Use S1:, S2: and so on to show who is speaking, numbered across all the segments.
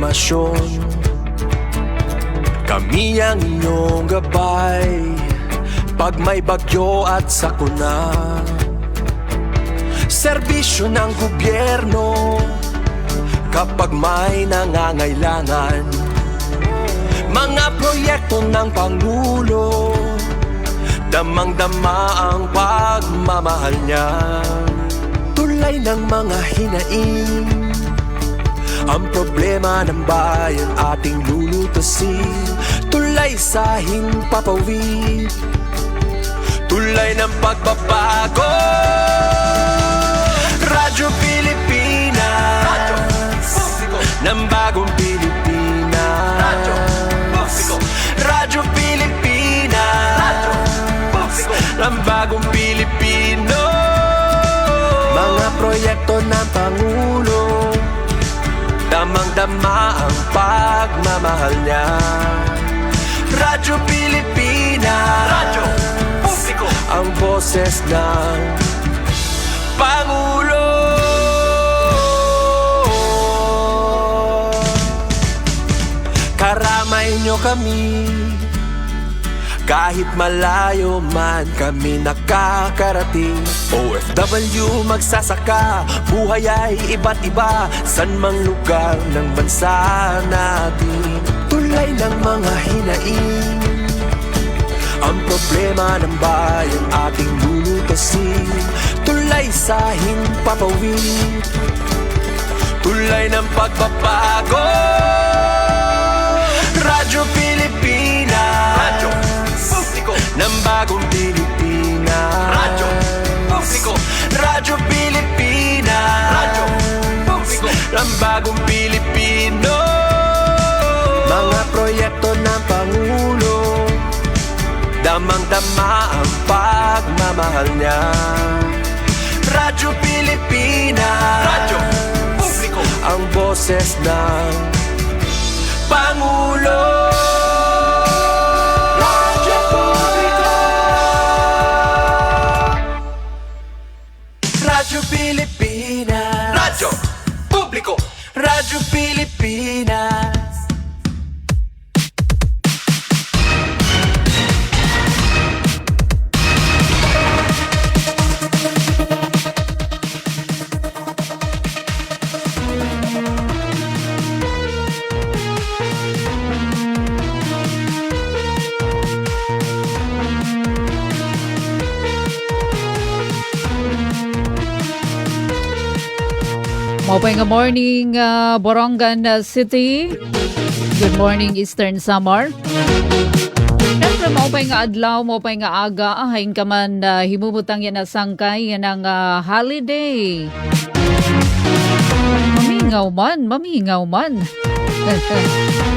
S1: impormasyon. Kami ang inyong gabay pag may bagyo at sakuna. Serbisyo ng gobyerno kapag may nangangailangan. Mga proyekto ng Pangulo, damang-dama ang pagmamahal niya. Tulay ng mga hinaing, ang problema ng bayan ating lulutasin. Tulay sa himpapawid, tulay ng pagbabago. Radyo Pilipinas, Radyo Publiko ng bagong Pilipinas. Radyo Publiko, Radyo Pilipinas, Radyo Publiko ng bagong Pilipino. Mga proyekto ng Pangulo, damang-dama ang pagmamahal niya. Radyo Pilipinas, Radyo Publiko, ang boses ng Pangulo. Karamay nyo kami, kahit malayo man kami nakakarating. OFW magsasaka, buhay ay iba't iba, san mang lugar ng bansa natin. Tulay ng mga hinaing, ang problema ng bayan ating lulutasin. Tulay sa himpapawid, tulay ng pagbabago. Radyo Pilipinas, Radyo Publiko ng bagong Pilipinas. Radyo Publiko, Radyo Pilipinas, Radyo Publiko ng bagong Pilipino. Mga proyekto ng Pangulo, damang-dama ang pagmamahal niya. Radyo Pilipinas, Radyo Publiko, ang boses ng Pangulo. Radyo Publiko, Radyo Pilipinas, Radyo Publiko, Radyo Pilipinas.
S2: Maupay nga morning, Borongan City. Good morning, Eastern Samar. Siyempre, maupay nga adlaw, maupay nga aga. Hain ka man himubutang yan na sangkay, yan ang holiday. Mamingaw man.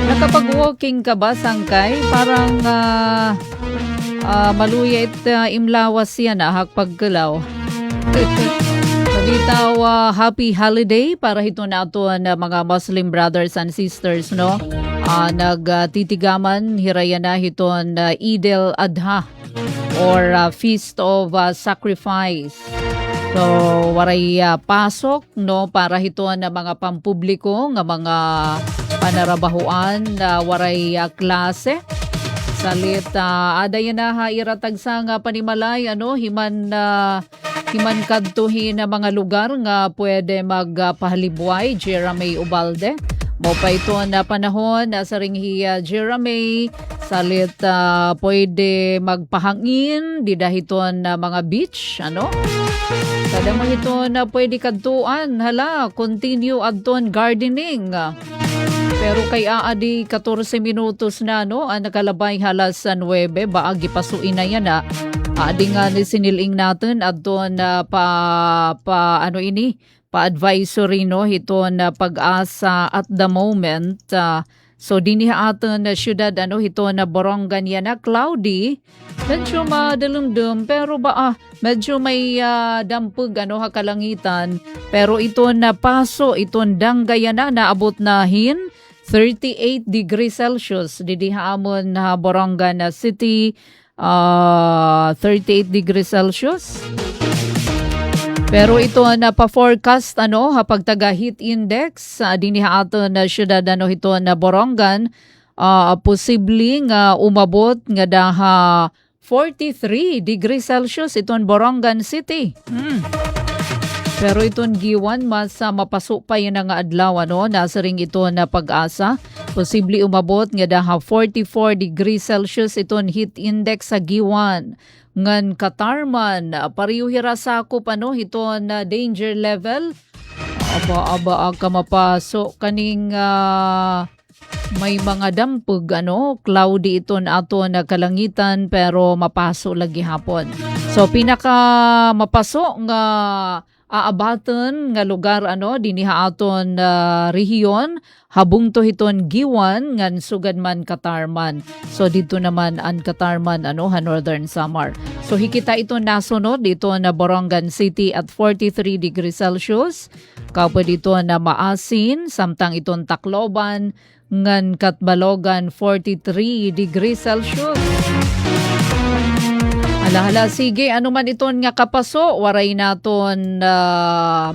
S2: Nakapag-walking ka ba, sangkay? Parang maluyait imlawas yan, hakpagkalaw. Bitaw, happy holiday para hito na ito na mga Muslim brothers and sisters, no? Nagtitigaman, hiraya na hito na Eid al-Adha or Feast of Sacrifice. So, waray pasok, no? Para hito na mga pampubliko, nga mga panarabahuan, waray klase. Salit, adayan na iratag sa nga panimalay, himan kadtuhin na mga lugar nga pwede magpahalibway. Jeremy Ubalde mo pa ito na panahon sa ringhiya Jeremy salit pwede magpahangin didahiton na mga beach kada mo ito na pwede kadtuan continue adton gardening pero kay aadi 14 minutos na ang nakalabay halas sa 9 baagi pasuin na yan adi nga ni siniling natin at doon pa-advisory ito na pag-asa at the moment. So diniha atin na syudad ito na Borongan yan na cloudy. Medyo madalumdum pero medyo may dampug kalangitan. Pero ito na paso, itong danggaya na naabot na 38 degrees Celsius. Didiha amon na Borongan City. 38 degrees Celsius. Pero ito na pa-forecast hapag taga heat index dinhi aton na syudad ito na Borongan, posibleng umabot nga daha 43 degrees Celsius iton Borongan City. Pero iton giwan mas mapasok pa yun nga adlaw nasa ring ito na Pag-asa. Posible umabot nga daha 44 degrees Celsius iton heat index sa giwan. Ngan Katarman, pareho hirasakop iton na danger level. Aba ka mapasok kaning may mga dampog cloudy iton aton na kalangitan pero mapaso lagi hapon. So pinaka mapasok nga aabaton nga lugar diniha aton rehiyon habung to hiton giwan ngan sugad man Katarman. So dito naman ang Katarman Northern Samar. So hikita ito nasunod dito na Borongan City at 43 degrees Celsius. Kapwa dito na Maasin samtang iton Tacloban ngan Katbalogan 43 degrees Celsius. Hala, sige, man iton nga kapaso, waray naton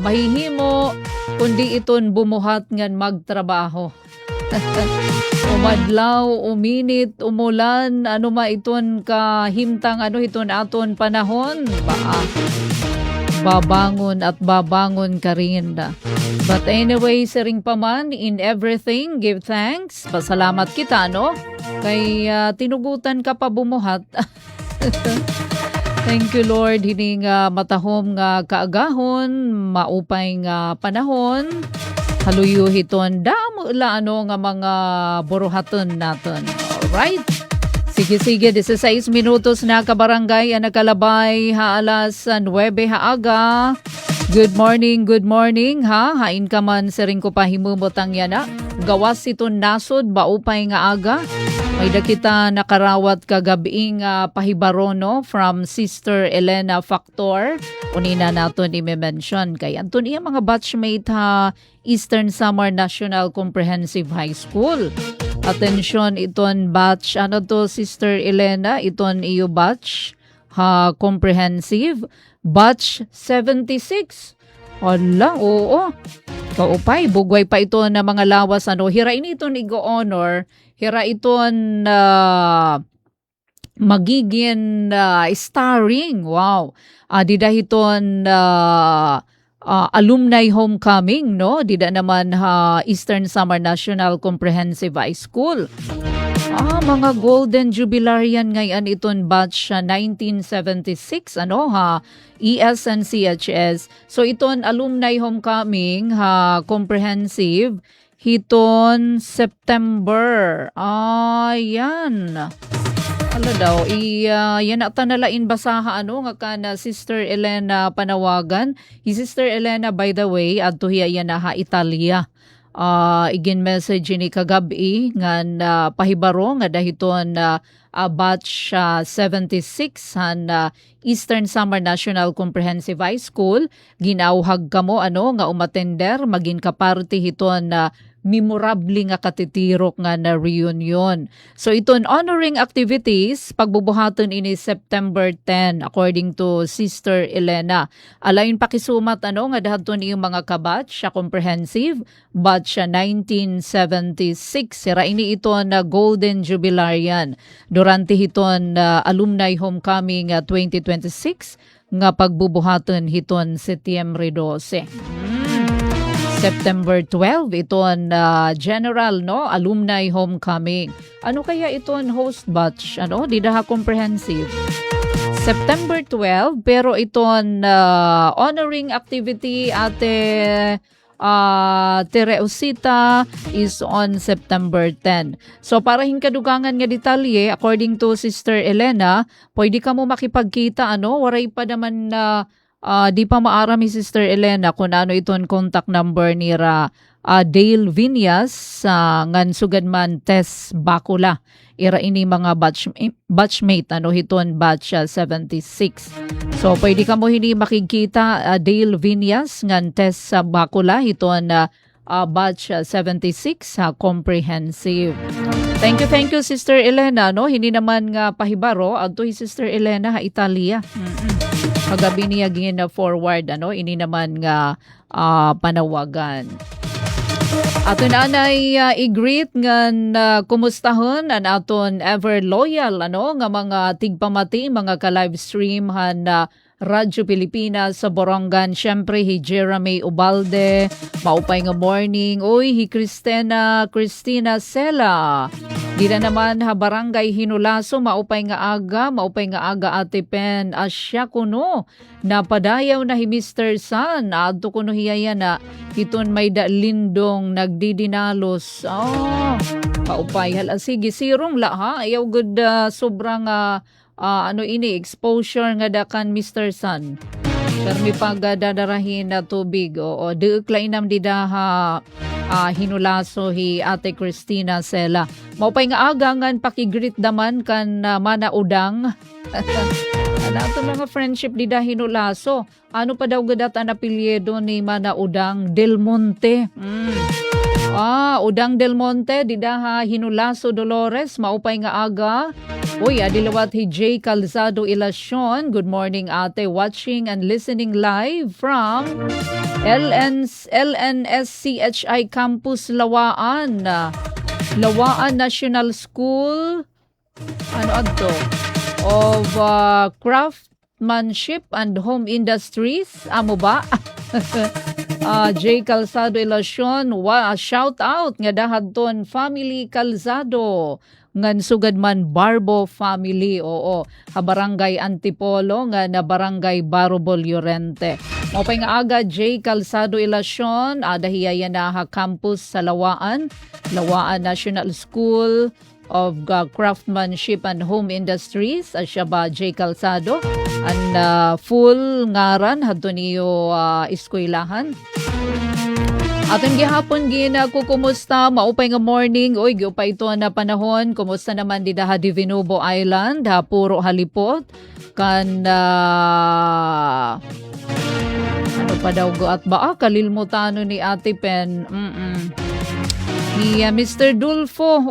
S2: mahihimo, kundi iton bumuhat ngan magtrabaho. Umadlaw, uminit, umulan, iton kahimtang iton aton panahon, babangon at babangon ka rin. But anyway, siring paman, in everything, give thanks. Pasalamat kita, kay tinugutan ka pa bumuhat. Thank you Lord, hining matahom nga kaagahon, maupay nga panahon, haluyo hiton damo la nga mga buruhaton naton. Alright? Sige, 16 minutos na kabarangay ang nakalabay alas 9 haaga. Good morning ha. Hain ka man sa ring ko pahimumot ang yana. Gawas iton nasod, baupay nga aga. May dakita nakarawat kagabi pahibaro from Sister Elena Factor. Unina naton i-mention kay Anton iya mga batchmate Eastern Samar National Comprehensive High School. Atensyon iton batch Sister Elena, iton iyo batch comprehensive batch 76. Hala, oo. Kaupay, bugway pa ito na mga lawas hirain iton igo-honor. Hira iton magiging starring. Wow. Dida iton alumni homecoming, Dida naman Eastern Samar National Comprehensive High School. Mga Golden Jubilarian ngayon iton batch 1976, ES and CHS. So iton alumni homecoming comprehensive hiton September. Yan. Ano daw, yan nalain basaha nga kana Sister Elena panawagan. Sister Elena, by the way, adto hiya yan Italia. Igin message ni kagabi ngan pahibaro nga dahiton batch 76 Eastern Samar National Comprehensive High School. Ginauhag kamo nga umatender magin kaparte hiton memorable nga katitirok nga na reunion. So iton honoring activities pagbubuhaton ini September 10 according to Sister Elena. Alayon pakisumat nga dahaton iyong mga kabatch comprehensive batch 1976. Sira ini iton Golden Jubilarian durante hiton alumni homecoming 2026 nga pagbubuhaton hiton Setyembre 12. September 12, iton general, alumni homecoming. Ano kaya iton host batch? Didaha comprehensive. September 12, pero iton honoring activity ate Tereusita is on September 10. So para hinkadugangan nga detalye, according to Sister Elena, pwede ka mo makipagkita, waray pa naman na di pa maarami Sister Elena kung ano iton contact number ni Dale Vinyas ngan sugad man Tess Bakula. Ira ini mga batchmate hiton batch 76. So pwede ka mo hindi makikita Dale Vinyas ngan Tess Bakula hiton batch 76 comprehensive. Thank you Sister Elena, hindi naman nga pahibaro adto Sister Elena Italia. magabi niya gina forward ini naman nga panawagan. Aton anay i-greet ngan kumustahon an aton ever loyal nga mga tigpamati, mga ka-live stream han Radyo Pilipinas sa Borongan. Syempre hi Jeremy Ubalde, maupay nga morning. Uy, hi Cristina Sela. Di na naman ha Barangay Hinulaso, maupay nga aga Ate Pen. Asya kuno, napadayaw na hi Mr. San. Adto kuno hiyaya na hiton may lindong nagdidinalos. Paupay hala. Sige, sirong la ha. Ayaw good sobrang exposure nga dakan Mr. San. Pero may pagdadarahin na tubig. O diuklainam didaha hinulaso hi Ate Cristina Sela. Maupay nga agangan pakigreet daman kan mana udang. Ano mga friendship dida hinulaso. Ano pa daw gadat ang apelyido ni mana udang Del Monte. Udang Del Monte didaha hinulaso Dolores. Maupay nga aga. Uy, adilawat hi J. Calzado Ilacion. Good morning, ate. Watching and listening live from LNSCHI Campus Lawaan. Lawaan National School of Craftsmanship and Home Industries. Amo ba? J. Calzado Ilacion. Shout out nga dahadton family Calzado. Ngan sugad man Barbo family, Barangay Antipolo nga na Barangay Barobol Llorente. Mapay nga aga J. Calzado Ilacion, dahiyaya na ha campus sa Lawaan National School of Craftsmanship and Home Industries. Siya ba J. Calzado? Ang full ngaran hadto niyo eskwelahan. Aton gihapon gina ko kumusta, maupay nga morning. Uy, giupay ito na panahon. Kumusta naman di daha Divinobo Island, puro halipot. Kan ano pa daw go at ba kalilmutano ni Ate Pen. Ni Mr. Dulfo,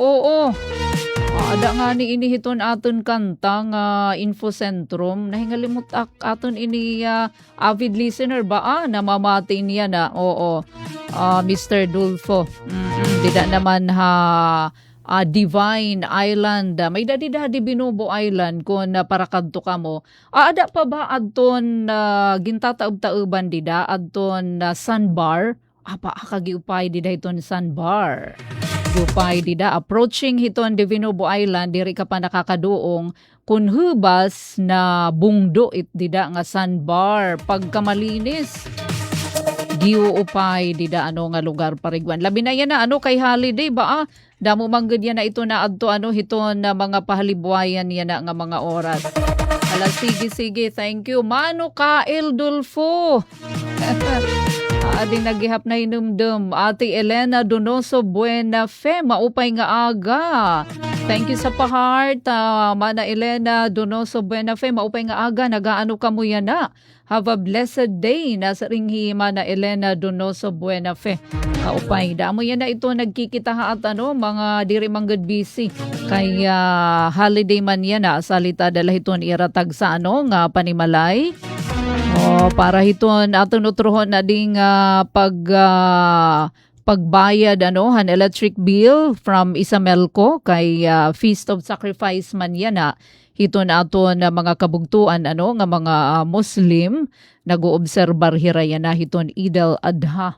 S2: ada nga ni inihiton aton kanta nga Infocentrum. Nahingalimot aton ini avid listener ba namamati niya na. Mr. Dulfo. Dida naman Divine Island. May dadi Binubo Island kung para kadto ka mo. Ada pa ba adton gintataob-taoban dida adton Sandbar? Kagiupay dida iton Sandbar. Giupay dida approaching hiton Binubo Island diri ka pa nakakaduong kun hubas na bungdo it dida nga Sandbar pagkamalinis. Giuupay dida nga lugar pariguan. Labi na yan na kay holiday ba damo manggad yan na ito na adto hiton na mga pahalibwayan yan na nga mga oras. Sige, thank you. Mano ka Dulfo. Ading naghihap na hinumdum. Ate Elena Donoso Buena Fe, maupay nga aga. Thank you sa pa-heart. Mana Elena Donoso Buena Fe, maupay nga aga. Nagaano ka mo yan na. Have a blessed day. Nasa ringhi Mana Elena Donoso Buena Fe. Kaupay. Damo yan na ito nagkikita at mga diri manggad busy. Kaya holiday man yan na. Salita dala hiton iratag sa nga panimalay. Para hiton aton utrohon na ding pagbayad han electric bill from Isamelco kay Feast of Sacrifice man yan na. Hiton aton mga kabugtuan nga mga Muslim nag-oobserbar hirayan na hiton Eid al-Adha.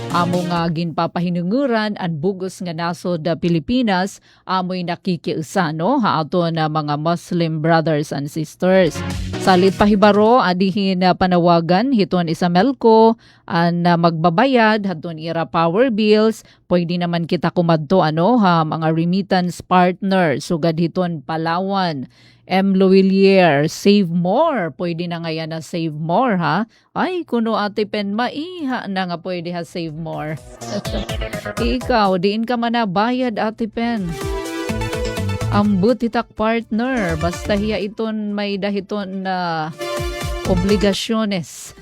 S2: Amo nga ginpapahinunguran ang bugos nga nasod Pilipinas amoy nakikiusa aton mga Muslim brothers and sisters. Salit pahibaro adihin panawagan hiton Isamelco an magbabayad hadton ira power bills pwede naman kita kumadto mga remittance partner sugad hiton Palawan. M. Lovillier, Save More. Pwede na nga yan na Save More, ha? Ay, kuno Ate Pen, maiha na nga pwede Save More. Ikaw, diin ka man na bayad, Ate Pen. Ambut hitak partner. Basta hiya iton may dahiton na obligasyones.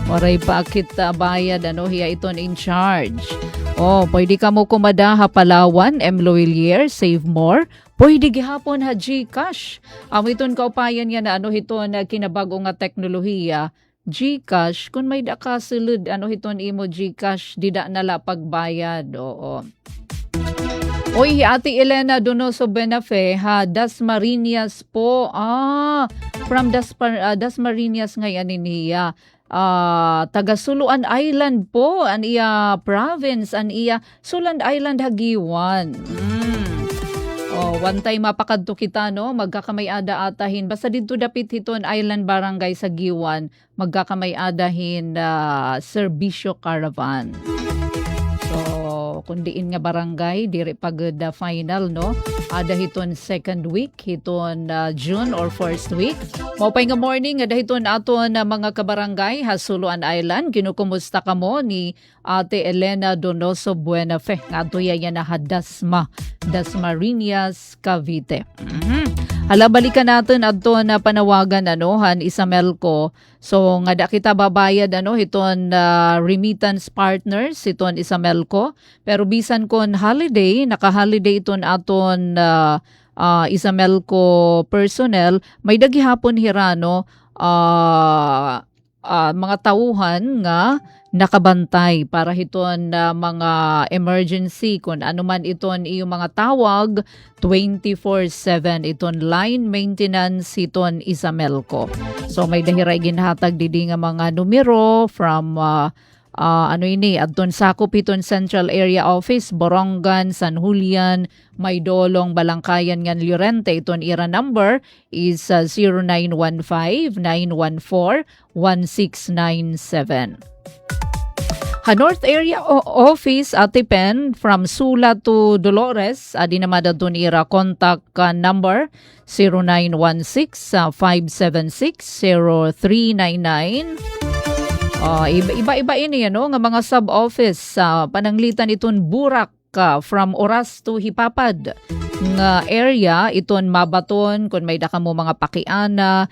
S2: Maray pa kita bayad, hiya iton in charge. Oh, pwede ka mo kumada ha Palawan, M. Loelier, Save More. Pwede gihapon ha GCash. Iton kaupayan yan na hiton na kinabago nga teknolohiya. GCash, kung may da ka sulod, hiton imo GCash, dida nala pagbayad. Oo. Oy, Ate Elena Donoso Benafe, ha, Dasmariñas po. From Dasmariñas ngayon niya. Taga Suluan Island po, an iya province, an iya Suland Island Hagiwan. One time mapakadto kita, no, magkakamay-ada atahin. Basta dito dapit hiton Island Barangay sa Giwan, magkakamay-adahin serbisyo caravan. So, kundiin nga barangay, diri pag final, no? Ada hiton second week, hiton June or first week. Maupay nga morning, ada hiton aton mga kabarangay, Hasuluan Island. Kinukumusta ka mo ni Ate Elena Donoso Buenafe. Ato yan na Dasmariñas, Cavite. Hala, balikan natin ato na panawagan, han Isamelco. So, nga da kita babayad, hiton remittance partners, hiton Isamelco. Pero bisan kon holiday, naka-holiday iton aton Isamelco personnel, may daghihapon hirano mga tauhan nga nakabantay para hiton mga emergency kung ano man iton iyong mga tawag 24/7 iton line maintenance hiton Isamelco. So may dahiray ginhatag didi nga mga numero from adton sakop iton Central Area Office, Borongan, San Julian, Maydolong, Balangkayan ngan Llorente. Iton ira number is 0915-914-1697. North Area Office Atipen from Sula to Dolores, adi naman daton ira contact number 0916-576-0399. Iba-iba ini nga mga sub-office pananglitan iton Burak from Oras to Hipapad nga area iton mabaton kung may daka mo mga pakiana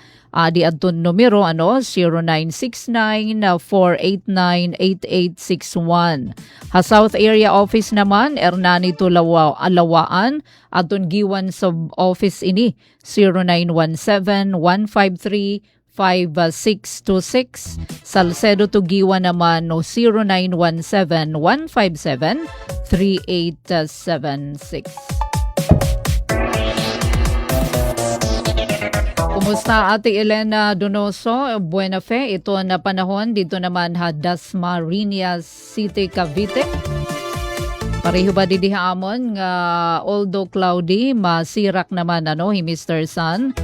S2: di adton numero 0969-489-8861. South Area Office naman Ernani to Alawaan adton Giwan sub-office ini 0917-153-5626. Salcedo to Giwan naman 0917-157-3876. Kumusta Ate Elena Donoso Buenafe? Ito na panahon dito naman Dasmariñas City, Cavite. Pareho ba didihamon nga although cloudy, masirak naman Mr. Sun.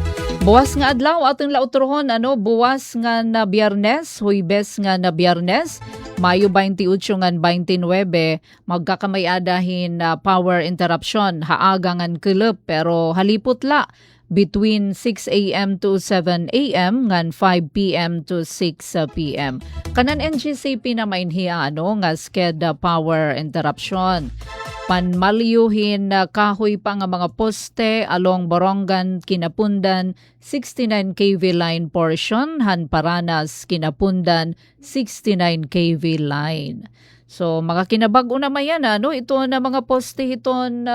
S2: Buwas nga adlaw atong lautrohon buwas nga na Biyernes, Huwebes nga na Biyernes, Mayo 28 ngan 29 magkakamay-adahin power interruption haaga ngan kelep pero halipot la between 6 a.m. to 7 a.m. ngan 5 p.m. to 6 p.m. Kanan NGCP na mainhiya nga sked power interruption. Panmalyuhin kahoy pa nga mga poste along Borongan, Kinapundan, 69 kV line portion, Hanparanas, Kinapundan, 69 kV line. So makakinabag-o naman yan ito na mga poste iton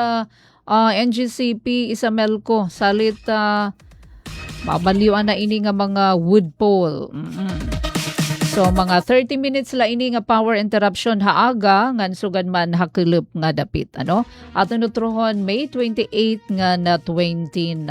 S2: NGCP Isamelco salit mabaliwan na ini nga mga wood pole. So mga 30 minutes la ini nga power interruption haaga ngan sugan man hakelep nga dapit ato nutrohon May 28 nga na 29.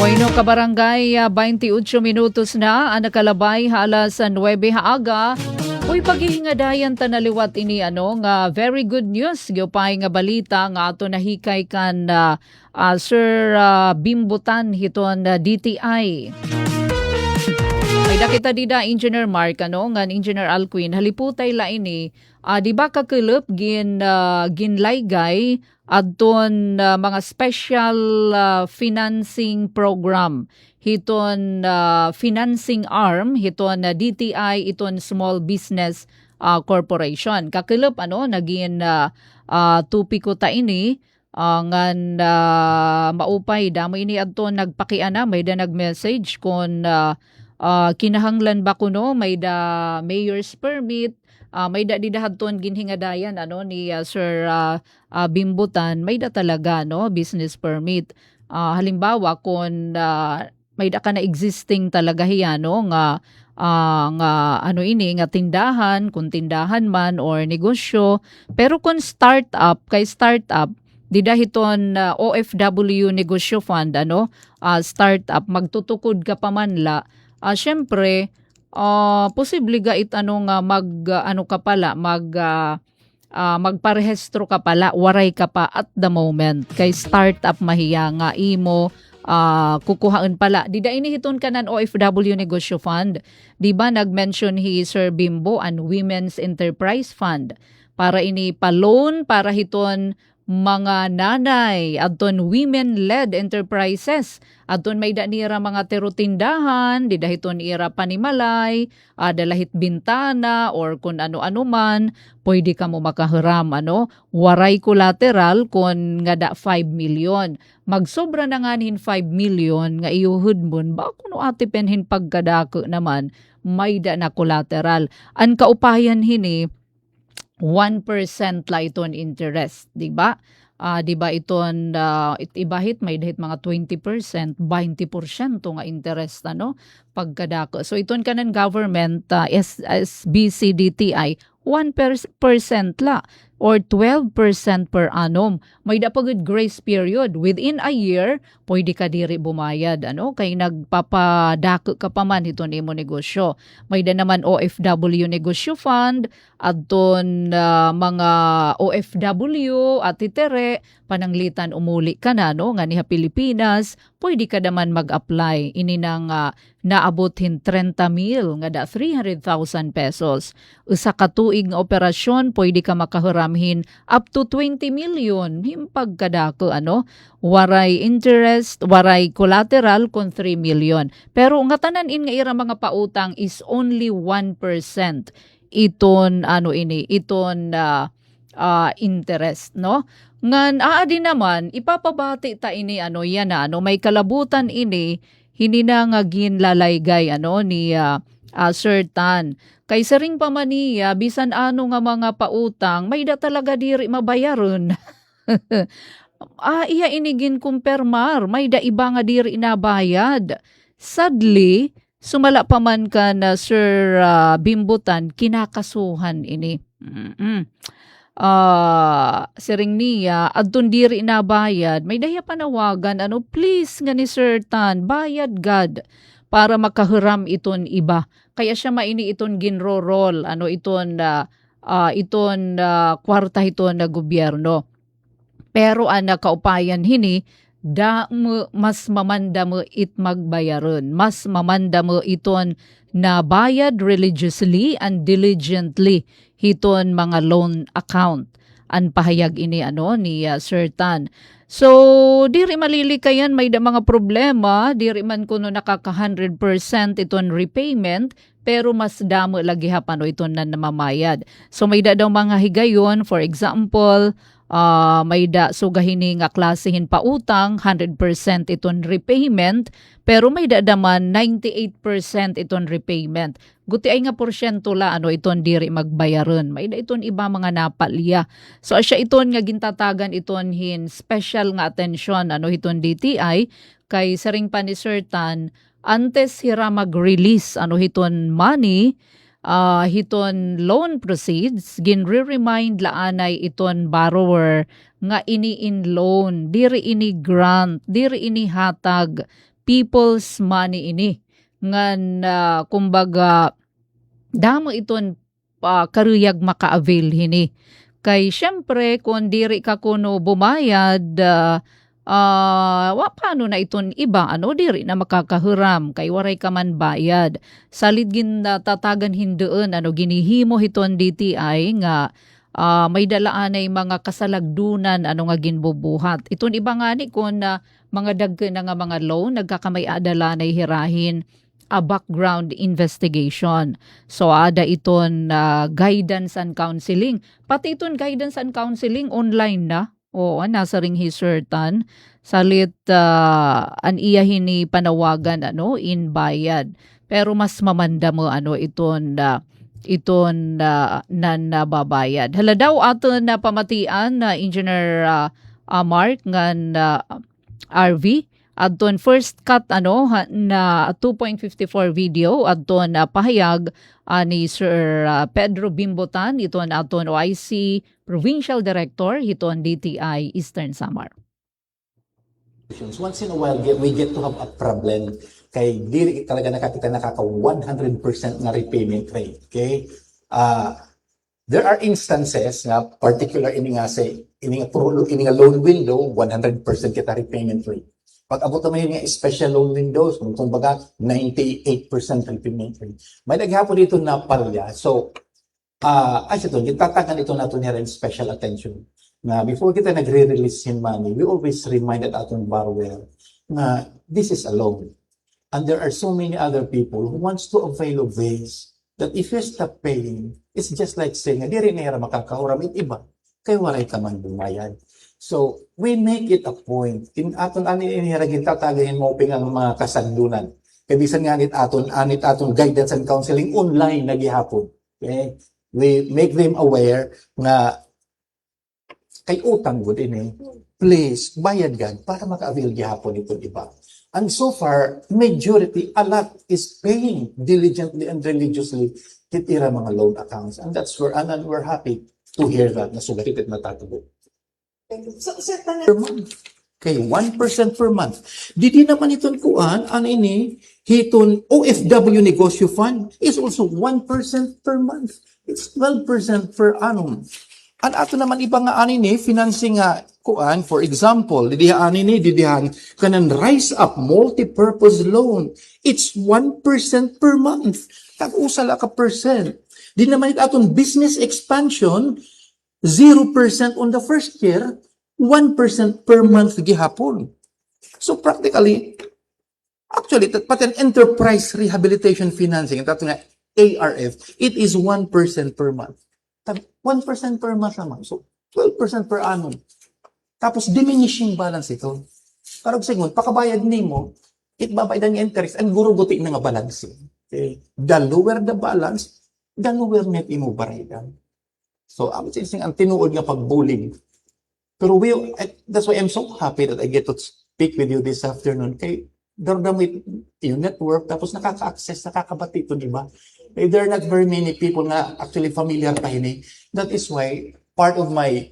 S2: Moino kabarangay 28 minutos na ang nakalabay alas 9 haaga. Uy, paghihingadayan tanaliwat ini nga very good news gyupay nga balita nga ato nahikay kan Sir Bimbutan hiton DTI. May dakita dida Engineer Mark nga Engineer Alquin haliputay la ini di ba kakelep ginlaygay adton mga special financing program hiton financing arm hiton DTI iton Small Business Corporation. Kakelep naging tupiko ta ini ngan maupay damo ini adto nagpakiana may da nag-message kon kinahanglan ba kuno may da mayor's permit, may da didahadton ginhingadayan ni Sir Bimbutan, may da talaga business permit. Halimbawa kung may da ka na existing talaga hiya nga nga tindahan, kung tindahan man or negosyo, pero kung startup di dahiton OFW negosyo fund startup magtutukod ka pa man la, syempre posible ga nga ka pala magparehistro ka pala, waray ka pa at the moment kay startup mahiya nga imo kukuhaan pala. Di da inihiton ka ng OFW Negosyo Fund. Di ba nag-mention hi Sir Bimbo an Women's Enterprise Fund para ini pa-loan para hiton mga nanay adton women-led enterprises. Adton may danira mga terutindahan, di dahiton ira panimalay, dalahit bintana or kung ano-ano man, pwede ka mo makahiram waray collateral kun nga da 5 million. Magsobra na nga nin 5 million nga iyuhud mo, ba kuno ati penhin pagkadako naman, may da na collateral. Ang kaupayan hini, 1% la iton interest, di ba? Di ba iton ibahit may dahit mga 20%, 20% nga interest pagkadako. So iton kanan government SBCDTI 1% la or 12% per annum. May dapagod grace period. Within a year, pwede ka diri bumayad. Kay nagpapadako ka pa man ito nimo negosyo. May da naman OFW Negosyo Fund, adton mga OFW at itere, pananglitan umuli ka na, nga niha Pilipinas, pwede ka naman mag-apply. Ini nang naabotin 30,000 nga da 300,000 pesos. Usa ka tuig nga operasyon, pwede ka makahuramhin up to 20 million. Himpag kadako waray interest, waray collateral kun 3 million. Pero nga tanan-in nga ira mga pautang is only 1% iton interest ngan aadi naman ipapabati ta ini may kalabutan ini hindi na nga ginlalaygay ni Sir Tan. Kay saring pamaniya bisan ano nga mga pautang may da talaga diri mabayaron. Iya inigin kumpirmar, may da iba nga diri inabayad. Sadly, sumala pa man ka na Sir Bimbutan, kinakasuhan ini. Siring niya, adun diri inabayad, may daya panawagan, please nga ni Sir Tan, bayad God para makahiram iton iba. Kaya siya maini iton ginrorol, iton kwarta iton na gobyerno. Pero kaupayan hini, mas mamanda mo it magbayaron. Mas mamanda mo iton na bayad religiously and diligently hiton mga loan account. An pahayag ini ni Sir Tan. So, diri malilikayan may da mga problema, diri man kuno nakaka 100% iton repayment, pero mas damo lagi hapano iton na namamayad. So, may da daw mga higayon, for example, may da sugahini nga klasehin pa utang 100% iton repayment pero may da daman 98% iton repayment. Guti ay nga porsyento la iton diri magbayaron. May da iton iba mga napalya. So asya iton nga gintatagan iton hin special nga atensyon iton DTI kay saring pa ni Sir Tan antes hira mag-release hiton money hiton loan proceeds, gin-remind laanay iton borrower nga ini-in loan, diri ini grant, diri ini hatag, people's money ini. Ngan, kumbaga, damo iton karuyag maka-avail hini. Kay syempre, kung diri ka kuno bumayad, paano na iton iba diri na makakahuram kay waray ka man bayad salid gin tatagan hindoon ginihimo hiton DTI nga may dalaanay mga kasalagdunan nga ginbubuhat iton iba nga ni kun mga dagken nga mga loan nagkakamay adalanay hirahin a background investigation. So ada iton guidance and counseling, pati iton guidance and counseling online na. Oo, nasa ring Sir Tan. Salit an iya hini panawagan in bayad. pero mas mamanda mo iton nan nababayad. Hala daw aton na pamatian na Engineer Mark ngan RV adton first cut na 2.54 video adton pahayag ni Sir Pedro Bimbotan iton aton OIC Provincial Director iton DTI Eastern Samar.
S3: Once in a while, we get to have a problem kay dili talaga nakakita nakaka 100% na repayment rate. Okay? There are instances nga particular ini nga loan window 100% kita repayment rate. Pag abot naman yung special loan windows, kung baga 98% repayment rate. May naghapon dito na palya. So, gitatagan ito nato niya rin special attention. Na before kita nagre-release yung money, we always remind atong borrower na this is a loan. And there are so many other people who wants to avail of ways that if you stop paying, it's just like saying, di rin nahira makakahuram it iba, kaya waray ka man bumayad. So, we make it a point. In aton inihiragin tatagayin mo ang mga kasandunan. Kaya bisan nga aton guidance and counseling online nagihapon. Okay? We make them aware na kay utang good please, bayad gan para maka-avail gihapon itong iba. And so far, majority, a lot is paying diligently and religiously titira mga loan accounts. And that's where, and we're happy to hear that na sugatit na tatubo. Per month. Okay, 1% per month. Didi naman itong kuan, hiton OFW Negosyo Fund is also 1% per month. It's 12% per annum. At ato naman iba nga financing kuan, for example, didihan kanan Rise Up multi-purpose loan. It's 1% per month. Tag-usala ka percent. Di naman aton business expansion, 0% on the first year, 1% per month gihapon. So practically, actually, pati an enterprise rehabilitation financing, ito nga ARF, it is 1% per month. 1% per month naman. So, 12% per annum. Tapos, diminishing balance ito. Parang sigun, pakabayad nimo, itbabayadan yung interest, and guruguti na nga balance. Okay? The lower the balance, the lower net imo barayan. So, ang tinuod nga pagbulig. Pero that's why I'm so happy that I get to speak with you this afternoon. Kay, daramit yung network, tapos nakaka-access, nakakabati ito, di ba? There are not very many people na actually familiar pa ini. That is why part of my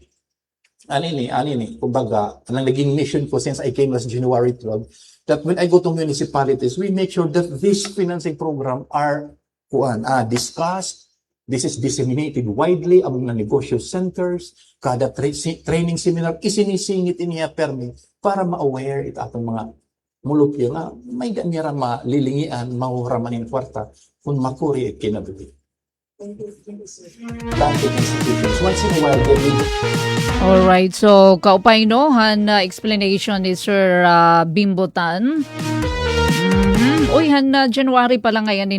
S3: kumbaga, ang naging mission ko since I came last January 12, that when I go to municipalities, we make sure that this financing program are discussed. This is disseminated widely among the negosyo centers, kada training seminar, isinisingit iniya permit para ma-aware it atong mga mulupyo nga may ganyan malilingian, mahuraman yung kwarta kung makuri at kinabili. Once in a while,
S2: Alright, so kaupaynohan na explanation ni Sir Bimbotan. Uy, January pa lang ngayon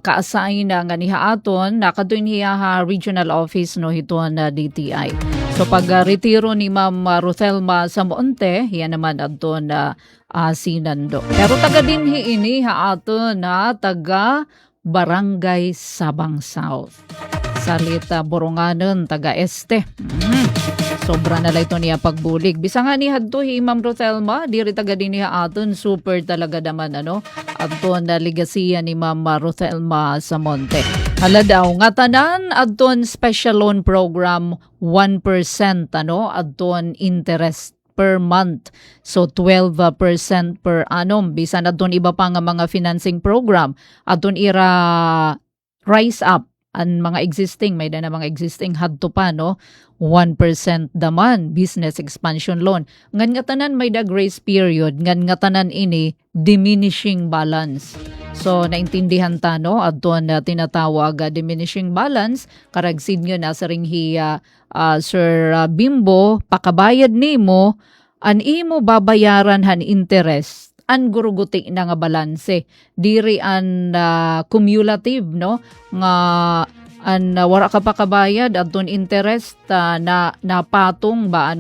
S2: ka-assign na nga niya aton, nakadoy niya regional office hiton na DTI. So pag retiro ni Ma'am Rothelma sa Monte, yan naman aton sinando. Pero taga din ini aton na taga Barangay Sabang South. Salita Boronganon, taga Este. Sobra na ito niya pagbulig. Bisa nga ni hadto Ma'am Rothelma, diri taga din niya aton, super talaga naman aton na ligasiya ni Ma'am Rothelma sa Monte. Hala daw, nga tanan adton special loan program 1% adton interest per month. So 12% per annum. Bisan adton iba pa nga mga financing program adton ira Rise Up ang mga existing, may na mga existing hadto pa 1% daman business expansion loan. Ngan nga tanan may da grace period, ngan nga tanan ini diminishing balance. So naintindihan ta adton na tinatawag diminishing balance karagsid nga na sa ringhiya Sir Bimbo, pakabayad nimo an imo babayaran han interest an guruguti na nga balanse diri an cumulative nga an wara ka pa kabayad adton interest na napatong ba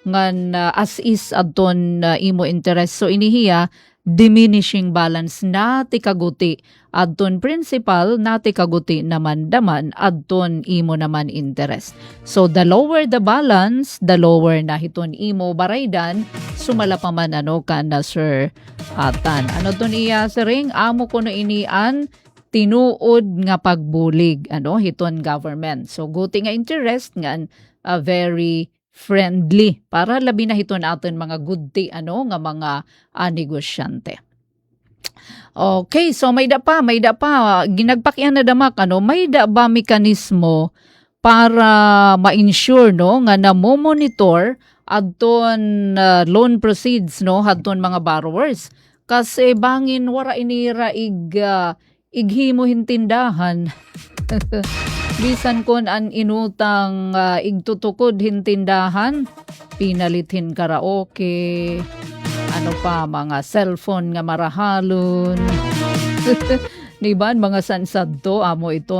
S2: ngan as is adton imo interest. So inihiya diminishing balance na tikaguti adton principal na tikaguti naman daman adton imo naman interest. So the lower the balance, the lower na hiton imo baraydan, sumala pa man kana Sir Tan. Ano ton iya siring amo ko no inian tinuod nga pagbulig hiton government. So guti nga interest nga very friendly para labi na hiton aton mga gudti nga mga negosyante. Okay, so may da pa ginagpakyan na damak may da ba mekanismo para ma-ensure nga namo-monitor adton loan proceeds adton mga borrowers kasi bangin wara inira ighimo hintindahan. Bisan kon an inutang igtutukod hintindahan, pinalithin karaoke, mga cellphone nga marahalon. Diba, mga sansad to, amo ito,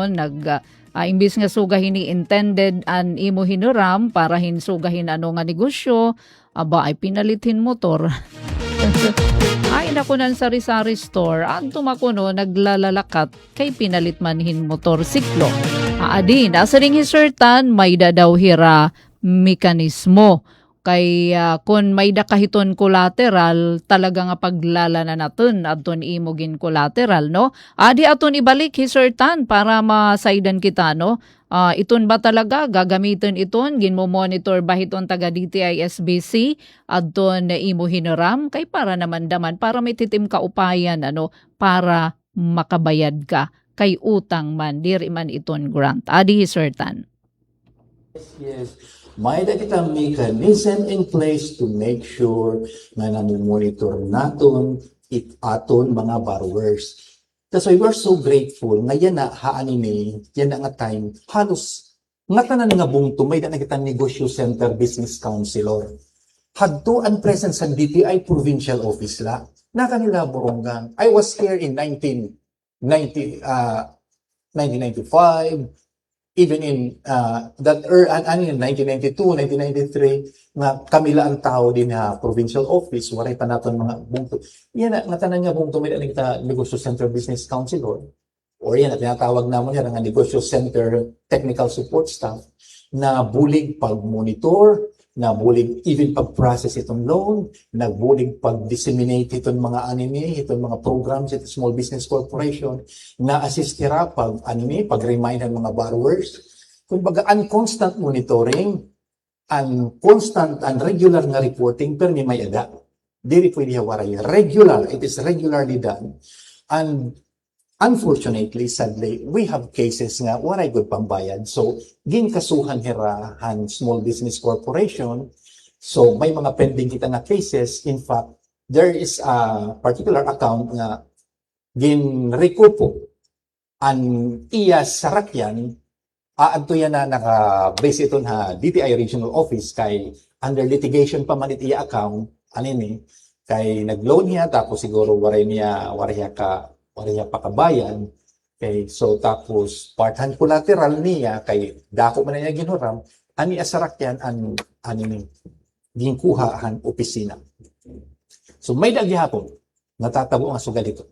S2: imbis nga sugahin ni intended an imo hinuram para hinsugahin nga negosyo, ay pinalithin motor. Ay, nakunan sari-sari store, tumakuno, naglalalakat, kay pinalit manhin motor siklo. Adin, asa ring hisertan, may daw hira mekanismo. Kay kung may da kahiton collateral, talaga nga paglala na natin, aton imogin collateral, Adi aton ibalik hisertan para masaidan kita, iton ba talaga gagamitin iton ginmo monitor ba hiton taga DTI SBC adton imo hinuram kay para naman daman para may titim ka upayan para makabayad ka kay utang man diri man iton grant. Adi hisertan.
S3: Yes. May da kita mechanism in place to make sure na namumonitor naton aton mga borrowers. That's why we're so grateful nga yan na yan na nga time halos nga tanan nga bungto may da na kita negosyo center business counselor. Hadto ang presence sa DTI provincial office la na kanila Borongan. I was here in 1995, even in 1992, 1993, nga kamila ang tao din ha provincial office, waray pa natin mga bungto. Yan nga tanan nga bungto may kita negosyo center business counselor, or yan tinatawag naman yan nga negosyo center technical support staff, na bulig pag-monitor, na bulig even pag-process itong loan, na bulig pag-disseminate itong mga itong mga programs at small business corporation, na assistira pag-remind ng mga borrowers. Kumbaga, constant monitoring, constant and regular na reporting, pero may ada. Dili pwede hawaray. Regular, it is regularly done. And unfortunately, sadly, we have cases nga waray good pambayad. So, ginkasuhan hirahan small business corporation. So, may mga pending kita nga cases. In fact, there is a particular account nga ginrekupo ang iya sarakyan. Adto yan na naka-base ito na DTI Regional Office kay under litigation pa man iya account. Kay nag-loan niya tapos siguro waray niya pakabayan. Okay, so tapos part-hand collateral niya kay dako man niya ginuram ani asarakyan ginkuha han opisina. So may daghihapon natatabo ang sugal dito.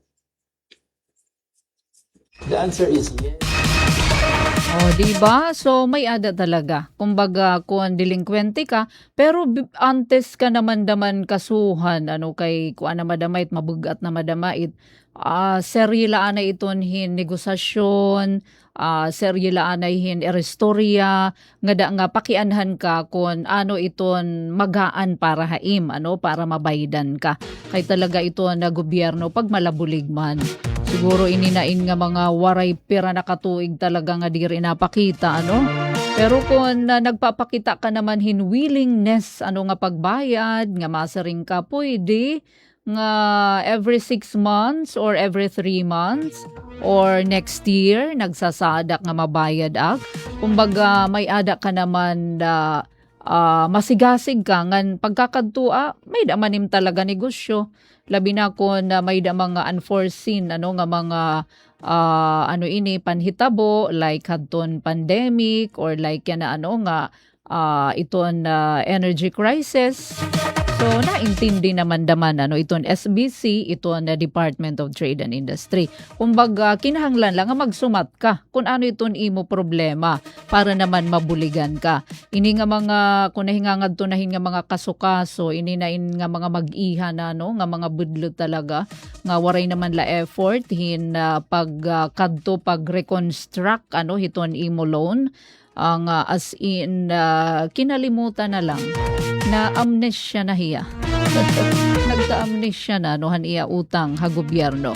S3: The answer is yes.
S2: Diba? So may ada talaga. Kumbaga kung delinquente ka, pero antes ka naman kasuhan, kay kuan na madamait, mabugat na madamait, serila anay iton hin negosasyon, serila anay hin erestorya, nga pakianhan ka kung iton magaan para haim, para mabaydan ka. Kay talaga ito na gobyerno pag malabulig man. Siguro ininain nga mga waray pera na katuig talaga nga di rin napakita, Pero kung nagpapakita ka naman willingness, nga pagbayad, nga masaring ka, pwede nga every 6 months or every 3 months or next year, nagsasadak nga mabayad Kumbaga may ada ka naman masigasig ka, ngan pagkakadtua, may damanim talaga negosyo. Labi na kung may da mga unforeseen, nga mga panhitabo, like hadton pandemic, or like yan na iton energy crisis. So naintindi naman itong SBC, ito na Department of Trade and Industry. Kumbaga kinahanglan lang nga magsumat ka kung ano itong imo problema para naman mabuligan ka. Ini nga mga kung nahingangad to nahin nga mga kasukaso, ini na nga mga mag-iha na nga mga budlot talaga nga waray naman la effort hin kadto pag reconstruct hiton imo loan ang as in kinalimutan na lang na amnesia na hiya. Nagka-amnesia na han iya utang ha gobyerno.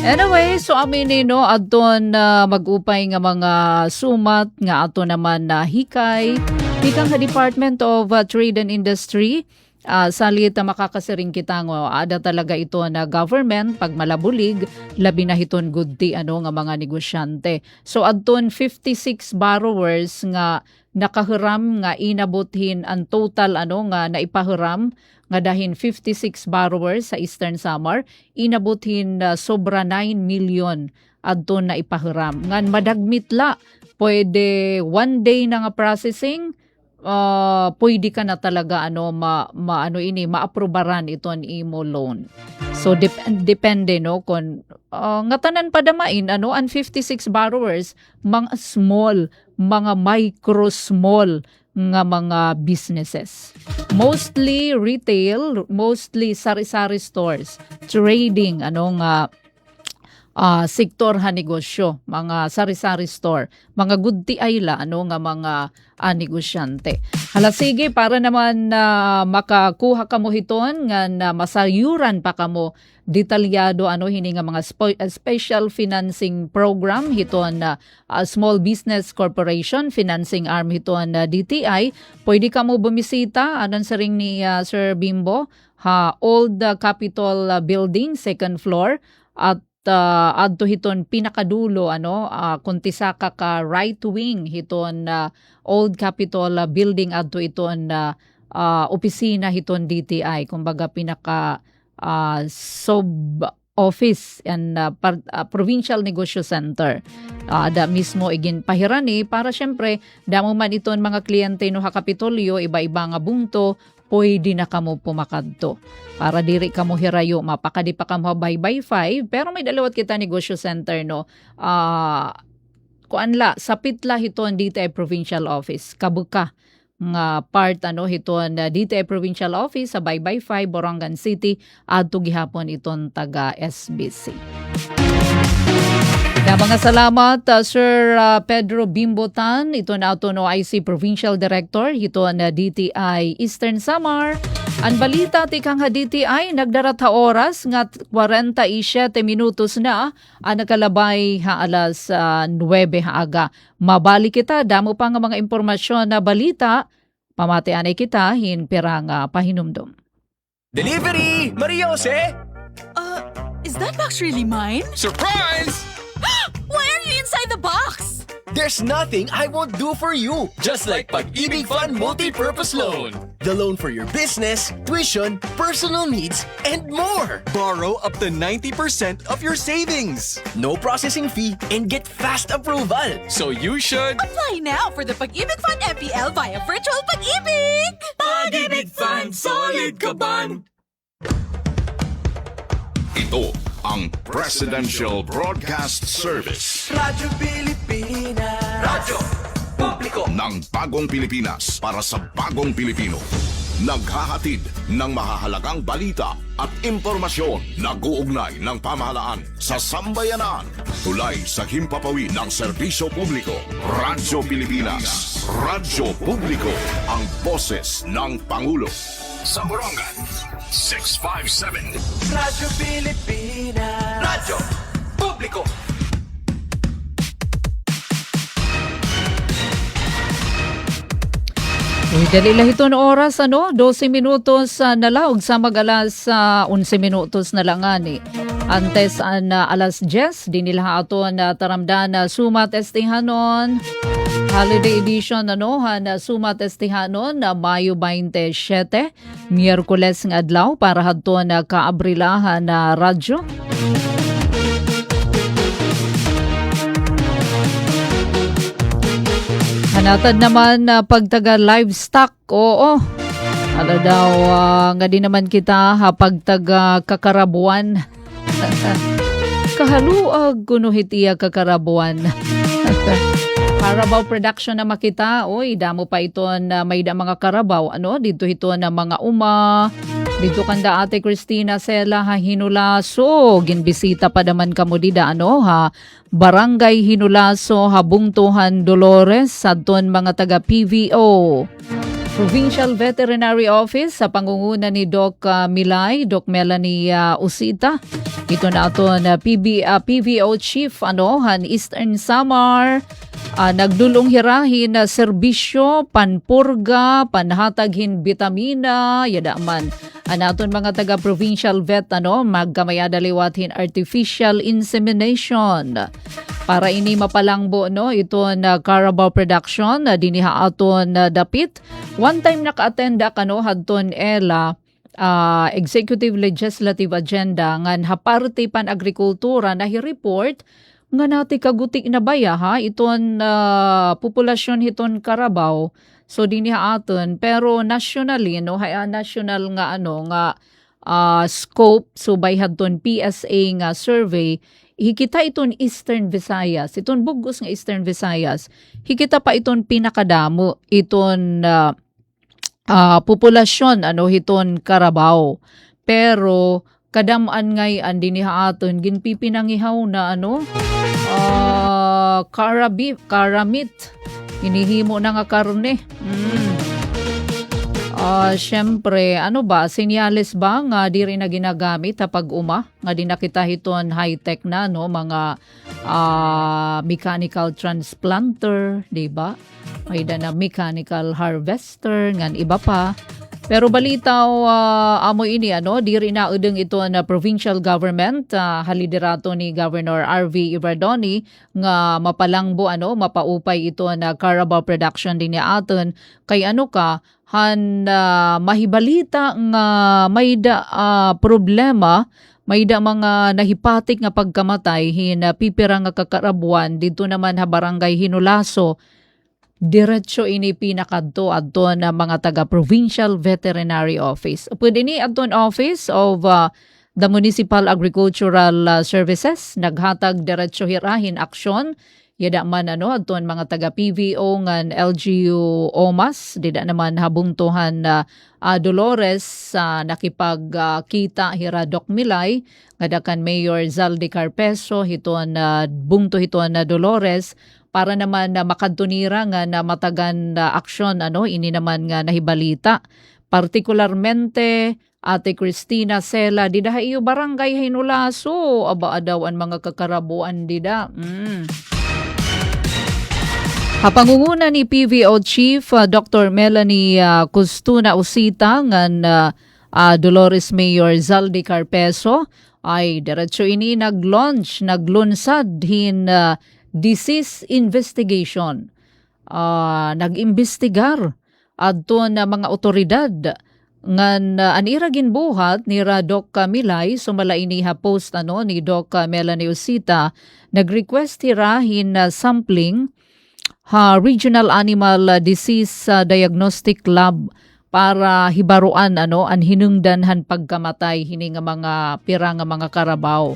S2: Anyway, so aminino adton mag-upay nga mga sumat nga ato naman na hikay hikang sa Department of Trade and Industry. Salit makakasiring kita ada talaga ito na government pag malabulig labi na hiton gudti nga mga negosyante. So adton 56 borrowers nga nakahiram nga inabothin ang total nga naipahiram nga dahin 56 borrowers sa Eastern Samar inabothin sobra 9 million adton na ipahiram. Ngan madagmitla pwede 1 day na nga processing pwede ka na talaga maaprobaran iton imo loan. So depende kung nga tanan padamain ang 56 borrowers mga small, mga micro small nga mga businesses. Mostly retail, mostly sari-sari stores, trading sektor ha negosyo, mga sari-sari store, mga gudti ayla nga mga negosyante. Hala sige para naman makakuha kamo hiton nga masayuran pa kamo detalyado hini nga mga special financing program hiton Small Business Corporation financing arm hiton DTI. Pwede kamo bumisita sa ring ni Sir Bimbo Old Capitol Building second floor at adto hiton pinakadulo kuntisaka ka right wing hiton Old Capitol Building adto iton opisina hiton DTI kumbaga pinaka sub office and provincial negosyo center da mismo igin pahirani para syempre damo man iton mga kliyente no ha Kapitolyo iba-iba nga bungto pwede na kamo pumakadto. Para diri kamo hirayo, mapakadi pa kamo by 5, pero may dalawat kita negosyo center kuanla, sapit la hiton DTI Provincial Office, kabuka nga part hiton DTI Provincial Office sa by 5, Borongan City, adto gihapon iton taga SBC. Mga salamat Sir Pedro Bimbotan, ito na ito IC Provincial Director, ito na DTI Eastern Samar. Ang balita tikang DTI nagdarat oras nga 47 minutos na nakalabay alas 9 aga. Mabalik kita, damo pa nga mga impormasyon na balita, pamatianay kita hinpirang pahinumdum.
S1: Delivery! Maria Jose!
S4: Is that box really mine?
S1: Surprise!
S4: Why are you inside the box?
S1: There's nothing I won't do for you. Just like Pag-ibig Fund Multi-Purpose Loan. The loan for your business, tuition, personal needs, and more. Borrow up to 90% of your savings. No processing fee and get fast approval. So you should...
S4: Apply now for the Pag-ibig Fund MPL via Virtual Pag-ibig!
S1: Pag-ibig Fund, solid kaban!
S5: Ito ang Presidential Broadcast Service
S1: Radyo Pilipinas. Radyo Publiko.
S5: ng Bagong Pilipinas para sa Bagong Pilipino. Naghahatid ng mahahalagang balita at impormasyon na guugnay ng pamahalaan sa sambayanan. Tulay sa himpapawid ng serbisyo publiko. Radyo Pilipinas. Radyo Publiko. Ang boses ng Pangulo. Sa Borongan, 657.
S1: Radyo Pilipinas. Radyo Publiko.
S2: Dali lang ito na oras, 12 minutos na laog sa mag-alas 11 minutos na lang ani. Antes alas 10, di nila ato na taramdan na sumat estihanon. Holiday edition na sumat estihanon na Mayo 27, Miyerkules ng adlaw para hadto na kaabrilahan na radyo. Hanatad naman na pagtaga livestock, oo. Ano daw, nga di naman kita hapag taga kakarabuan. Kahaluag kuno hitiya kakarabuan. Carabao production na makita. Oy, damo pa ito na may da mga Carabao. Ano, dito ito na mga dito kanda Ate Cristina Sela ha Hinulaso. Ginbisita pa naman kamo dida ano ha. Barangay Hinulaso ha Bungtuhan Dolores sadton mga taga PVO. Provincial Veterinary Office sa pangunguna ni Doc Milay, Doc Melanie Usita. Ito na ito na PVO Chief han Eastern Samar. Nagdulong hirahin na serbisyo, panpurga, panhataghin bitamina, yadaman. Anaton mga taga-provincial vet, magkamayada liwathin artificial insemination. Para ini mapalangbo, ito na Carabao production, diniha aton dapit. One time naka-attenda hadton ela, executive legislative agenda ngan haparte pan agrikultura na hi-report nga nati kagutik na baya iton populasyon hiton Carabao so diniha aton pero nationally national nga scope so by hadton PSA nga survey hikita iton Eastern Visayas iton bugos nga Eastern Visayas hikita pa iton pinakadamo iton populasyon hiton Carabao pero kadamaan ngay diniha aton ginpipinangihaw na karamit hinihimo na nga karne. Syempre senyales ba nga di rin na ginagamit pag nga di nakita hiton high-tech na mga mechanical transplanter, di ba? May na mechanical harvester ngan iba pa. Pero balitaw amo ini di rin na udeng ito na provincial government haliderato ni Governor RV Ibardoni nga mapalangbo mapaupay ito na Carabao production din ni aton kay mahibalita nga may problema may mga nahipatik nga pagkamatay pipira nga kakarabuan dito naman barangay Hinulaso. Diretso ini pinakadto adto na mga taga Provincial Veterinary Office. Pwede ni adton Office of the Municipal Agricultural Services naghatag diretso hirahin aksyon yada man adton mga taga PVO ngan LGU OMAS dida naman habungtuhan Dolores nakipagkita hira Doc Milay ngadakan Mayor Zaldi Carpeso hiton bungto hiton Dolores para naman makadtunira nga na matagan aksyon ini naman nga nahibalita partikularmente Ate Cristina Sela dida iyo barangay Hinulaso aba adaw ang mga kakarabuan dida. Pangunguna ni PVO Chief Dr. Melanie Custuna Usita ngan Dolores Mayor Zaldi Carpeso ay diretso ini naglunsad disease investigation. Nag-imbestigar adto na mga otoridad ngan anira ginbuhat ni Doc Milay sumalaini post ni Doc Melanie Usita nag-request hirahin sampling Regional Animal Disease Diagnostic Lab para hibaruan an hinungdanhan pagkamatay hini nga mga pira nga mga Carabao.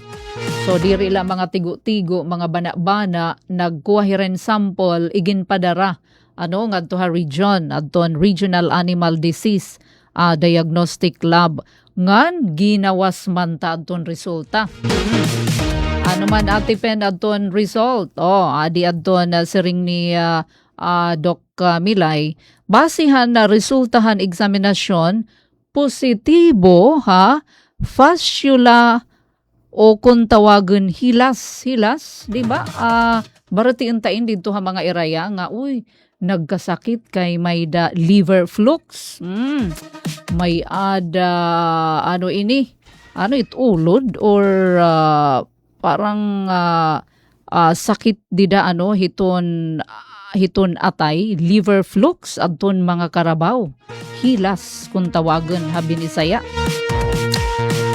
S2: So diri la mga tigo-tigo, mga bana-bana nagkuha hiren sample igin padara ngadto region adton Regional Animal Disease Diagnostic Lab ngan ginawas man ta adton resulta. Ano man ati pen adton result adi adton siring ni Doc Milay basihan na resultahan eksaminasyon positibo fistula o kung tawagan hilas di ba baratiin tain dito mga iraya nga nagkasakit kay may liver flux may ulod or parang sakit dida hiton atay liver flux adton mga Carabao hilas kung tawagan binisaya.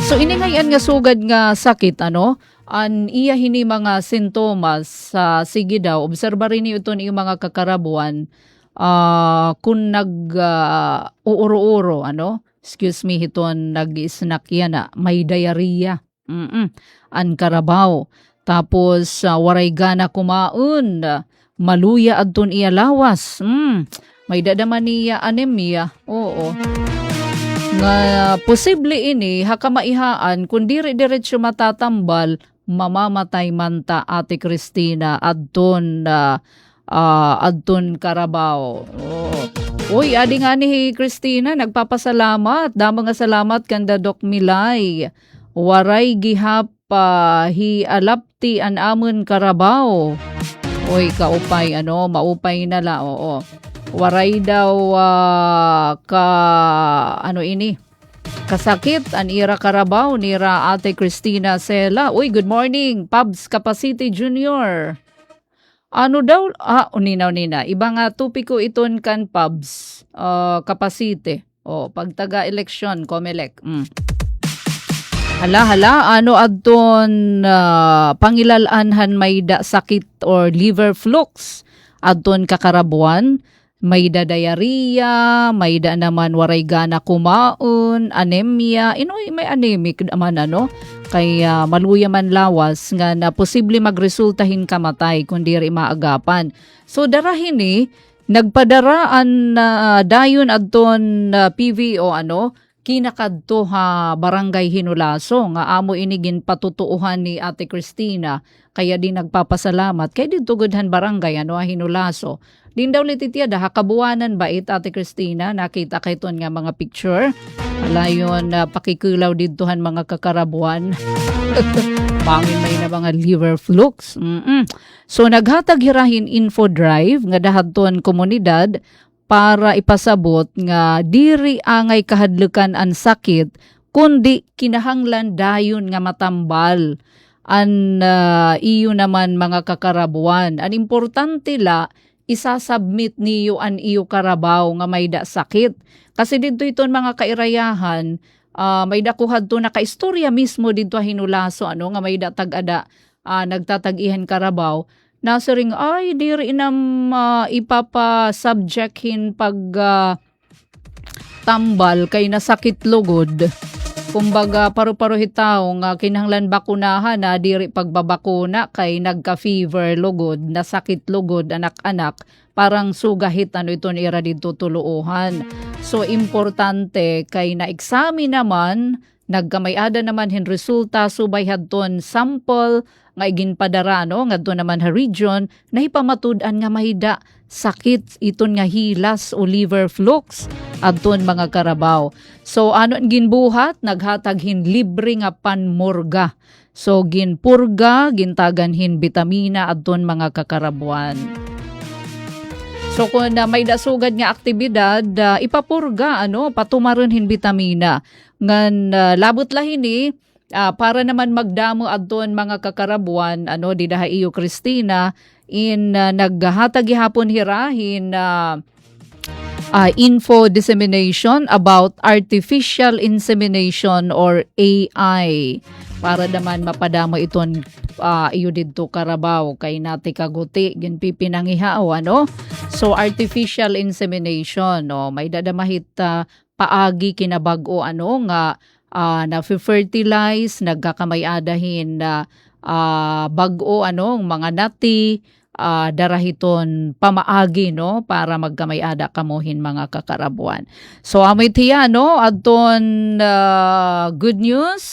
S2: So ini ngayon nga sugad nga sakit an iya hini mga sintomas sige daw obserba rin ito ni mga kakarabuan kung uuro-uro, excuse me, hiton nag-snack yan may diarrhea. An karabaw. Tapos waray gana kumaon, maluya adton iya lawas. May dadaman niya anemia. Oo. Nga posible ini hakamaihaan kung dire-diretso matatambal mamamatay man ta Ate Cristina adton karabaw. Uy, adi nga ni Cristina, nagpapasalamat. Damang nga salamat kanda Doc Milay. Waray gihap hi alapti an amon karabaw. Uy, kaupay, maupay na la, oo. Waray daw kasakit an ira karabaw nira Ate Cristina Sela. Uy, good morning, Pabs Capacity Junior. Ano daw? Nina. Iba nga tupiko iton kan Pabs Capacity. Pagtaga-eleksyon, Comelec. Hala, adton pangilalanhan may da sakit or liver flux. Adton kakarabuan, may da diarrhea, may da naman waray gana kumaon, anemia, may anemic naman kaya maluya man lawas nga na posible magresultahin kamatay kundi ri maagapan. So darahin nagpadaraan dayon adton PVO kinakadto barangay Hinulaso nga amo inigin patutuuhan ni Ate Cristina kaya din nagpapasalamat kay dito gudhan barangay Hinulaso. Din daw lititya kabuanan ba Ate Cristina nakita kayton nga mga picture alayon pakikulaw didtohan mga kakarabuan. Bangin may na mga liver flux. So naghatag hirahin info drive nga dahadton komunidad para ipasabot nga diri angay kahadlukan an sakit kundi kinahanglan dayon nga matambal an iyo naman mga kakarabuan. An importante la isasubmit niyo an iyo karabaw nga may da sakit. Kasi dito iton mga kairayahan may dakuhad to nakaistorya mismo dito Hinulaso nga may da tag-ada nagtatag-ihan karabaw. Nasaring ay diri inam ipapa-subjecthin pag tambal kay nasakit lugod. Kumbaga paru-paro hitaw nga kinahanglan bakunahan na diri pagbabakuna kay nagka-fever lugod, nasakit lugod anak-anak, parang sugahit iton ira dito tuluuhan. So importante kay na-examine naman, nagkamayada naman hin resulta subay hadton sample nga iginpadara ngadto naman ha region na ipamatud-an nga mahida sakit iton nga hilas o liver flux adton mga karabaw. So anon ginbuhat naghatag hin libre nga panmurga. So ginpurga gintagan hin bitamina adton mga kakarabuan. So kung may dasugad nga aktibidad ipapurga patumaron hin bitamina ngan labot lahini para naman magdamo adton mga kakarabuan didaha iyo Cristina in naghatag gihapon hirahin info dissemination about artificial insemination or AI para naman mapadamo iton iyo didto karabaw kay nati kaguti ginpipinangihaw so artificial insemination may dadamahit paagi kinabag-o nga na-fertilize, nagkakamayadahin na bag-o mga nati, darahiton pamaagi para magkamayada kamuhin mga kakarabuan. So amoy tiya adton good news.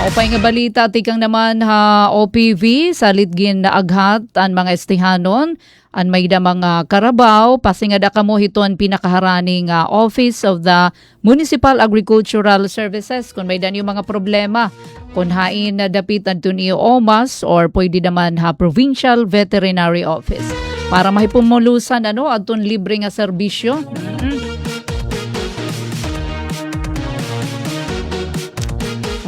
S2: Upay nga balita tikang naman OPV salit gin naaghat an mga estihanon an mayda mga karabaw pasingada kamo hiton pinakaharani nga Office of the Municipal Agricultural Services kung mayda niyo mga problema kung hain na dapit adton iyo OMAS or pwede naman Provincial Veterinary Office para mahipumulusan adton libre nga serbisyo.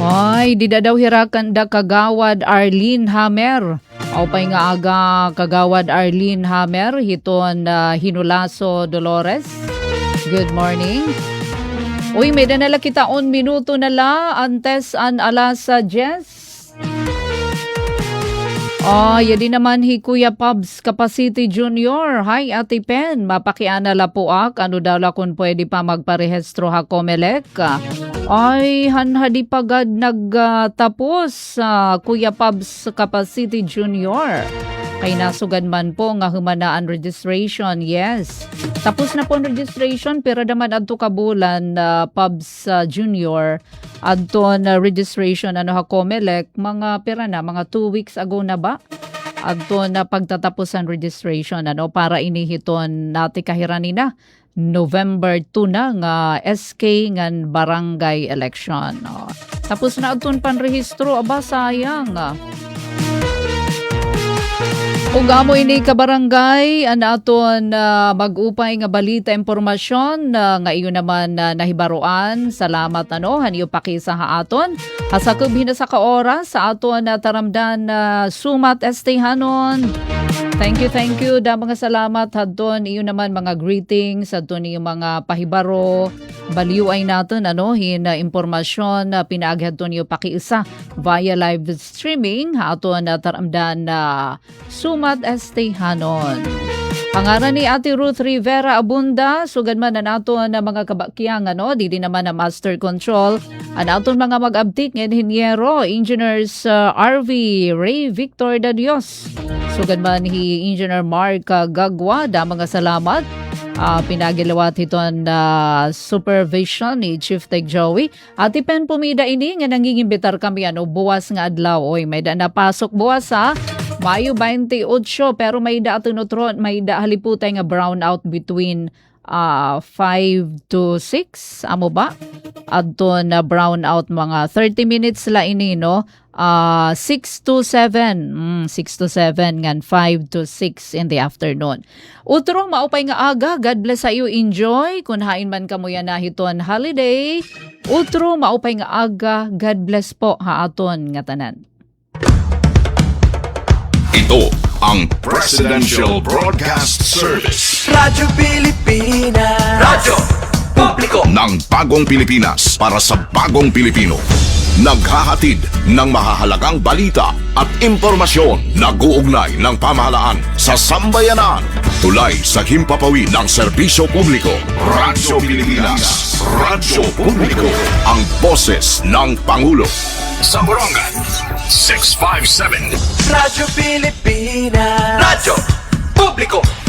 S2: Ay, di daw hirakan da kagawad Arlene Hammer. Aupay nga aga kagawad Arlene Hammer, hiton Hinulaso Dolores. Good morning. Uy, may danala kita 1 minuto na la, antes an alas 10. Yadi naman hi Kuya Pabs Capacity Junior. Hi Ate Pen, mapakiana la po ano daw la kung pwede pa magparehistro ha Comelec. Ay, hanhadi pagad nagtapos Kuya Pabs Capacity Junior. Kay nasugan man po nga humanaan registration, yes. Tapos na po ang registration, pero naman adto kabulan Pubs Junior, adto na registration ha Comelec, mga pera na, mga 2 weeks ago na ba? Adto na pagtatapos ang registration, para inihiton nati kahiranina. November 2 na nga SK ngan barangay election. Tapos na adto panrehistro, sayang. Kung gamo ini ka barangay, aton mag-upay nga balita impormasyon nga iyon naman nahibaruan. Salamat haniyo pakisa ha aton. Hasakob hinasa ka oras sa aton taramdan sumat estehanon. Thank you. Da mga salamat hadton iyon naman mga greetings hadton yung mga pahibaro. Baliw ay natin impormasyon na pinaaghadton niyo pakiisa via live streaming aton taramdan sumat estehanon. Pangaran ni Ate Ruth Rivera Abunda, sugad man na naton na mga kabakyang dili naman na master control an aton mga mag-update ng Ingeniero Engineers RV Ray Victor da Dios. Sugad man hi Engineer Mark Gagwa, da mga salamat. Pinagilawat iton supervision ni Chief Tech Joey. Ati Pen pumida ini nga nangingimbitar kami buwas nga adlaw. Oy, may da napasok buwas Mayo 28 pero may da atunotron, may da haliputay nga brownout between 5 to 6 amo ba? Adto na brownout mga 30 minutes la ini 6 to 7 ngan 5 to 6 in the afternoon. Utro maupay nga aga, God bless sa iyo, enjoy kun hain man kamo yan nahiton holiday. Utro maupay nga aga, God bless po ha aton nga tanan.
S5: Ito ang Presidential Broadcast Service.
S6: Radyo Pilipinas. Radyo Publiko
S5: Ng Bagong Pilipinas para sa Bagong Pilipino. Naghahatid ng mahahalagang balita at impormasyon na guugnay ng pamahalaan sa sambayanan. Tulay sa himpapawid ng serbisyo publiko. Radyo Pilipinas. Radyo Publiko. Ang boses ng Pangulo. Sa Borongan, 657.
S6: Radyo Pilipinas. Radyo Publiko